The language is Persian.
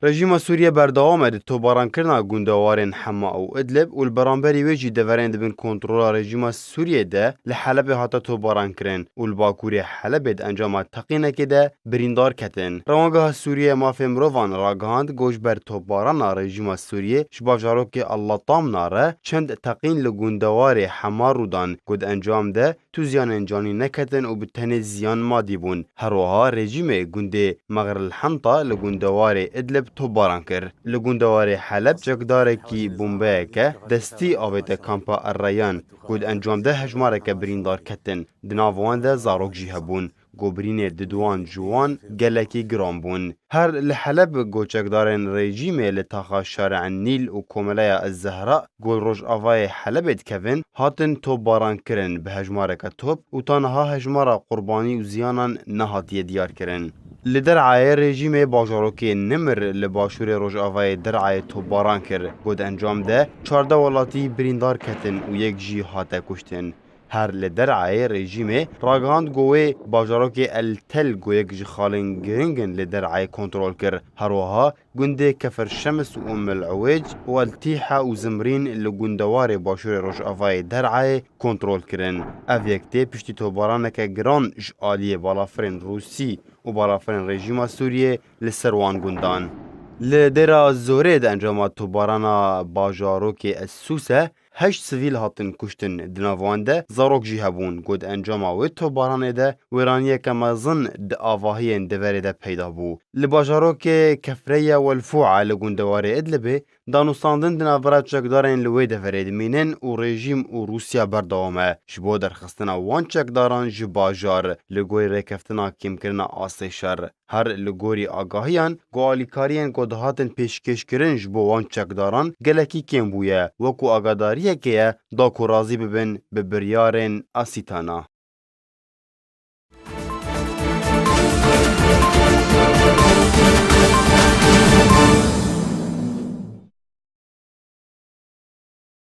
رژیم سوریه بردوام اد توباران کرنا گوندوارن حما و ادلب و البرانبری ویجی دورند بین کنترل رژیم سوریه ده لحلب هاتا توباران کرن و الباکوری حلب د انجام تقینه که ده بریندار کتن. روانگاه سوریه مافی مروان راگاند گوش بر توباران رژیم سوریه شباجارو که الله تام ناره چند تقین لگوندوار حما رودان گود انجام ده تو زیان انجانی نکتن و بتنه زیان مادی بون. هروها رژیم گونده مغر الحنطه لگوندوار ادلب توباران کر. لگوندوار حلب جگداره کی بومبه که دستی آبت کامپا الریان گود انجام ده هجماره که بریندار کتن دناوان ده زاروک جی هبون. گوبرین ددوان جوان گلکی گرام بون. هر لحلب گوچکدارن رژیم لتاخا شارع النیل و کوملای الزهراء گل روش آوای حلبت کفن هاتن توباران کرن به هجماره که توب و تانها هجماره قربانی و زیانان نهاتی دیار کرن. لدرعای رژیم باجاروکی نمر لباشور روش آوای درعای توباران کر گود انجام ده 14 ولاتی بریندار کتن و یک جی هاته کشتن. هر لدرعای رژیم راگاند گوه باجاروکی التل گویک جخالن گرنگن لدرعای کنترول کر. هروها گنده کفر شمس و ام العویج و التیحه و زمرین لگندوار باشور روش آفای درعای کنترول کرن. اویکته پشتی توبارانک گران جعالی بالافرین روسی و بالافرین رژیم سوریه لسروان گندان. لدرا زوره ده انجامات توبارانا باجاروکی السوسه 8 سویل هاتن کشتن دناوانده زاروک جی هبون گود انجام و توبارانه ده ویرانیه که مزن ده آواهی دوره ده پیدا بو. لباجاروک کفریه والفوعه لگوندواره ادلبه دانوستاندن دناورات چکدارین لوی دفرید مینن و رژیم و روسیا بردوامه جبو درخستنا وان چکداران جباجار لگوی رکفتنا کم کرنا آسی شر. هر لگوری آگاهیان گوالیکارین گودهاتن پیشکش کرن جبو وان چکداران گلکی کم بویه وکو آگاداریه که دا کو رازی ببن ببریارن آسیتانا.